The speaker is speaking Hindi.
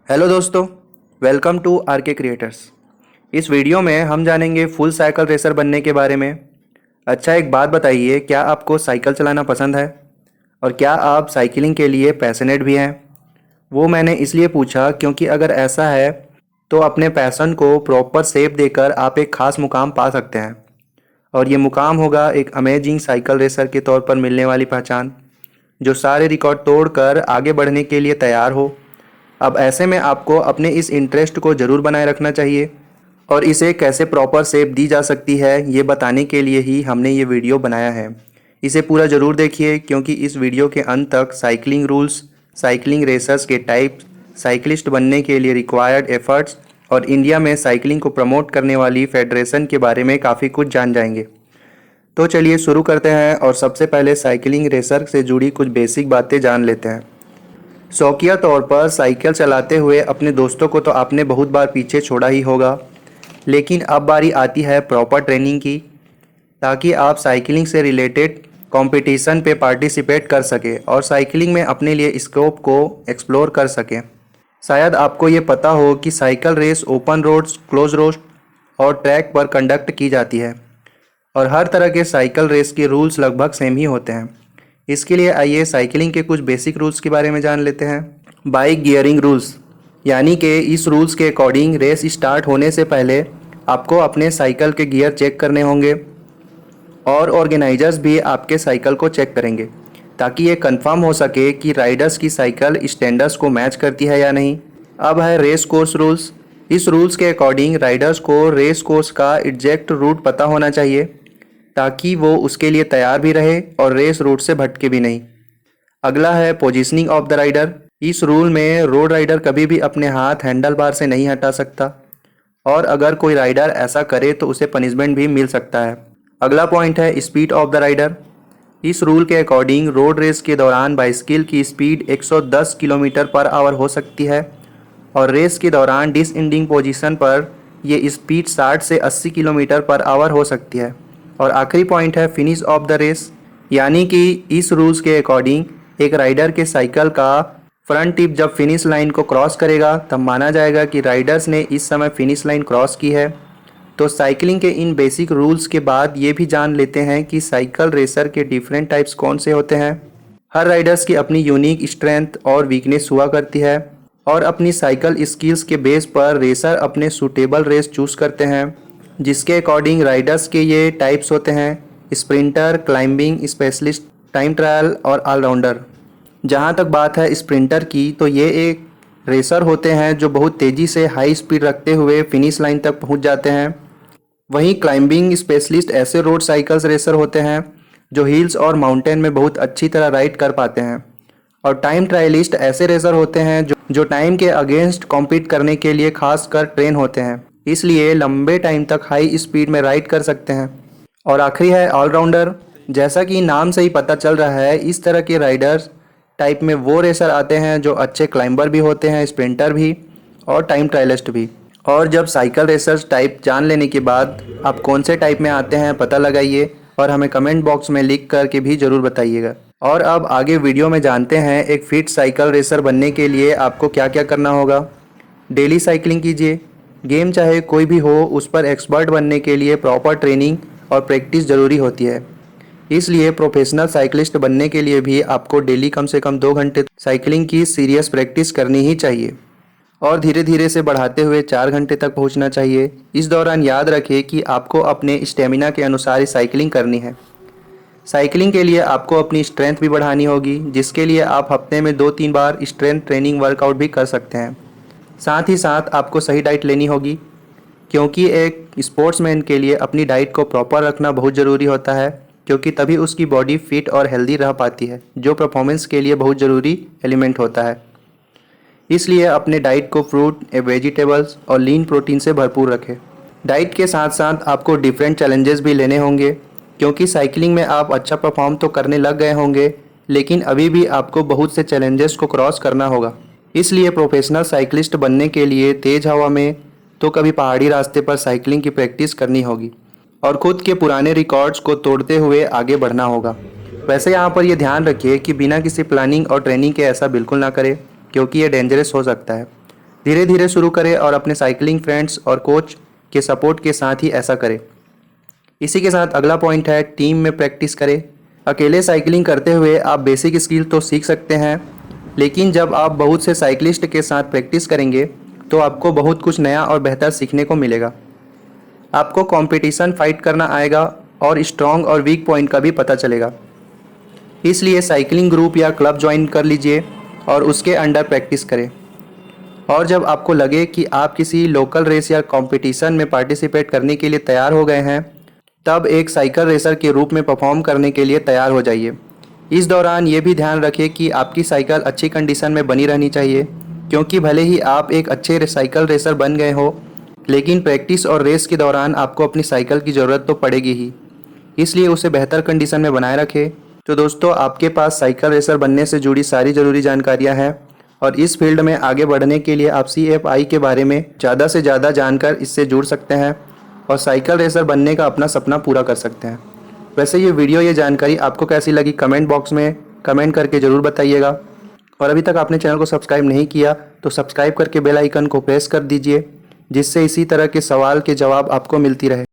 हेलो दोस्तों, वेलकम टू आर के क्रिएटर्स। इस वीडियो में हम जानेंगे फुल साइकिल रेसर बनने के बारे में। अच्छा, एक बात बताइए, क्या आपको साइकिल चलाना पसंद है और क्या आप साइकिलिंग के लिए पैशनेट भी हैं? वो मैंने इसलिए पूछा क्योंकि अगर ऐसा है तो अपने पैशन को प्रॉपर शेप देकर आप एक ख़ास मुकाम पा सकते हैं। और ये मुकाम होगा एक अमेजिंग साइकिल रेसर के तौर पर मिलने वाली पहचान, जो सारे रिकॉर्ड तोड़कर आगे बढ़ने के लिए तैयार हो। अब ऐसे में आपको अपने इस इंटरेस्ट को ज़रूर बनाए रखना चाहिए और इसे कैसे प्रॉपर शेप दी जा सकती है ये बताने के लिए ही हमने ये वीडियो बनाया है। इसे पूरा ज़रूर देखिए क्योंकि इस वीडियो के अंत तक साइकिलिंग रूल्स, साइकिलिंग रेसर्स के टाइप्स, साइकिलिस्ट बनने के लिए रिक्वायर्ड एफर्ट्स और इंडिया में साइकिलिंग को प्रमोट करने वाली फेडरेशन के बारे में काफ़ी कुछ जान जाएंगे। तो चलिए शुरू करते हैं और सबसे पहले साइकिलिंग रेसर से जुड़ी कुछ बेसिक बातें जान लेते हैं। शौकिया तौर पर साइकिल चलाते हुए अपने दोस्तों को तो आपने बहुत बार पीछे छोड़ा ही होगा, लेकिन अब बारी आती है प्रॉपर ट्रेनिंग की, ताकि आप साइकिलिंग से रिलेटेड कंपटीशन पे पार्टिसिपेट कर सके और साइकिलिंग में अपने लिए स्कोप को एक्सप्लोर कर सकें। शायद आपको ये पता हो कि cycle race open roads, close roads और ट्रैक पर कंडक्ट की जाती है और हर तरह के साइकिल रेस के रूल्स लगभग सेम ही होते हैं। इसके लिए आइए साइकिलिंग के कुछ बेसिक रूल्स के बारे में जान लेते हैं। बाइक गियरिंग रूल्स, यानी कि इस रूल्स के अकॉर्डिंग रेस स्टार्ट होने से पहले आपको अपने साइकिल के गियर चेक करने होंगे और ऑर्गेनाइजर्स भी आपके साइकिल को चेक करेंगे ताकि ये कंफर्म हो सके कि राइडर्स की साइकिल स्टैंडर्ड्स को मैच करती है या नहीं। अब है रेस कोर्स रूल्स। इस रूल्स के अकॉर्डिंग राइडर्स को रेस कोर्स का एग्जैक्ट रूट पता होना चाहिए ताकि वो उसके लिए तैयार भी रहे और रेस रूट से भटके भी नहीं। अगला है पोजीशनिंग ऑफ द राइडर। इस रूल में रोड राइडर कभी भी अपने हाथ हैंडल बार से नहीं हटा सकता और अगर कोई राइडर ऐसा करे तो उसे पनिशमेंट भी मिल सकता है। अगला पॉइंट है स्पीड ऑफ द राइडर। इस रूल के अकॉर्डिंग रोड रेस के दौरान बाइसिकल की स्पीड 110 किलोमीटर पर आवर हो सकती है और रेस के दौरान डिसएंडिंग पोजीशन पर ये स्पीड 60 से 80 किलोमीटर पर आवर हो सकती है। और आखिरी पॉइंट है फिनिश ऑफ द रेस, यानी कि इस रूल्स के अकॉर्डिंग एक राइडर के साइकिल का फ्रंट टिप जब फिनिश लाइन को क्रॉस करेगा तब माना जाएगा कि राइडर्स ने इस समय फिनिश लाइन क्रॉस की है। तो साइकिलिंग के इन बेसिक रूल्स के बाद ये भी जान लेते हैं कि साइकिल रेसर के डिफरेंट टाइप्स कौन से होते हैं। हर राइडर्स की अपनी यूनिक स्ट्रेंथ और वीकनेस हुआ करती है और अपनी साइकिल स्किल्स के बेस पर रेसर अपने सूटेबल रेस चूज़ करते हैं, जिसके अकॉर्डिंग राइडर्स के ये टाइप्स होते हैं: sprinter, climbing specialist, time trial और ऑलराउंडर। जहाँ तक बात है स्प्रिंटर की, तो ये एक रेसर होते हैं जो बहुत तेज़ी से हाई स्पीड रखते हुए फिनिश लाइन तक पहुँच जाते हैं। वहीं क्लाइंबिंग स्पेशलिस्ट ऐसे रोड साइकिल्स रेसर होते हैं जो हिल्स और माउंटेन में बहुत अच्छी तरह राइड कर पाते हैं। और टाइम ट्रायलिस्ट ऐसे रेसर होते हैं जो टाइम के अगेंस्ट कॉम्पीट करने के लिए खासकर ट्रेन होते हैं, इसलिए लंबे टाइम तक हाई स्पीड में राइड कर सकते हैं। और आखिरी है ऑलराउंडर। जैसा कि नाम से ही पता चल रहा है, इस तरह के राइडर्स टाइप में वो रेसर आते हैं जो अच्छे क्लाइंबर भी होते हैं, स्प्रिंटर भी और टाइम ट्रायलिस्ट भी। और जब साइकिल रेसर्स टाइप जान लेने के बाद आप कौन से टाइप में आते हैं पता लगाइए और हमें कमेंट बॉक्स में लिख करके भी ज़रूर बताइएगा। और अब आगे वीडियो में जानते हैं एक फिट साइकिल रेसर बनने के लिए आपको क्या क्या करना होगा। डेली साइकिलिंग कीजिए। गेम चाहे कोई भी हो, उस पर एक्सपर्ट बनने के लिए प्रॉपर ट्रेनिंग और प्रैक्टिस ज़रूरी होती है। इसलिए प्रोफेशनल साइकिलिस्ट बनने के लिए भी आपको डेली कम से कम 2 घंटे साइकिलिंग की सीरियस प्रैक्टिस करनी ही चाहिए और धीरे धीरे से बढ़ाते हुए 4 घंटे तक पहुंचना चाहिए। इस दौरान याद रखें कि आपको अपने स्टेमिना के अनुसार ही साइकिलिंग करनी है। साइकिलिंग के लिए आपको अपनी स्ट्रेंथ भी बढ़ानी होगी, जिसके लिए आप हफ्ते में 2-3 बार स्ट्रेंथ ट्रेनिंग वर्कआउट भी कर सकते हैं। साथ ही साथ आपको सही डाइट लेनी होगी, क्योंकि एक स्पोर्ट्समैन के लिए अपनी डाइट को प्रॉपर रखना बहुत ज़रूरी होता है, क्योंकि तभी उसकी बॉडी फिट और हेल्दी रह पाती है, जो परफॉर्मेंस के लिए बहुत ज़रूरी एलिमेंट होता है। इसलिए अपने डाइट को फ्रूट, वेजिटेबल्स और लीन प्रोटीन से भरपूर रखें। डाइट के साथ साथ आपको डिफरेंट चैलेंजेस भी लेने होंगे, क्योंकि साइकिलिंग में आप अच्छा परफॉर्म तो करने लग गए होंगे, लेकिन अभी भी आपको बहुत से चैलेंजेस को क्रॉस करना होगा। इसलिए प्रोफेशनल साइकिलिस्ट बनने के लिए तेज़ हवा में तो कभी पहाड़ी रास्ते पर साइकिलिंग की प्रैक्टिस करनी होगी और खुद के पुराने रिकॉर्ड्स को तोड़ते हुए आगे बढ़ना होगा। वैसे यहाँ पर यह ध्यान रखिए कि बिना किसी प्लानिंग और ट्रेनिंग के ऐसा बिल्कुल ना करें, क्योंकि ये डेंजरस हो सकता है। धीरे धीरे शुरू करें और अपने साइकिलिंग फ्रेंड्स और कोच के सपोर्ट के साथ ही ऐसा करें। इसी के साथ अगला पॉइंट है टीम में प्रैक्टिस करें। अकेले साइकिलिंग करते हुए आप बेसिक स्किल तो सीख सकते हैं, लेकिन जब आप बहुत से साइकिलिस्ट के साथ प्रैक्टिस करेंगे तो आपको बहुत कुछ नया और बेहतर सीखने को मिलेगा। आपको कंपटीशन फाइट करना आएगा और स्ट्रॉन्ग और वीक पॉइंट का भी पता चलेगा। इसलिए साइकिलिंग ग्रुप या क्लब ज्वाइन कर लीजिए और उसके अंडर प्रैक्टिस करें। और जब आपको लगे कि आप किसी लोकल रेस या कंपटीशन में पार्टिसिपेट करने के लिए तैयार हो गए हैं, तब एक साइकिल रेसर के रूप में परफॉर्म करने के लिए तैयार हो जाइए। इस दौरान ये भी ध्यान रखें कि आपकी साइकिल अच्छी कंडीशन में बनी रहनी चाहिए, क्योंकि भले ही आप एक अच्छे साइकिल रेसर बन गए हो, लेकिन प्रैक्टिस और रेस के दौरान आपको अपनी साइकिल की ज़रूरत तो पड़ेगी ही, इसलिए उसे बेहतर कंडीशन में बनाए रखें। तो दोस्तों, आपके पास साइकिल रेसर बनने से जुड़ी सारी ज़रूरी जानकारियाँ हैं और इस फील्ड में आगे बढ़ने के लिए आप CFI के बारे में ज़्यादा से ज़्यादा जानकर इससे जुड़ सकते हैं और साइकिल रेसर बनने का अपना सपना पूरा कर सकते हैं। वैसे ये जानकारी आपको कैसी लगी कमेंट बॉक्स में कमेंट करके ज़रूर बताइएगा। और अभी तक आपने चैनल को सब्सक्राइब नहीं किया तो सब्सक्राइब करके बेल आइकन को प्रेस कर दीजिए, जिससे इसी तरह के सवाल के जवाब आपको मिलती रहे।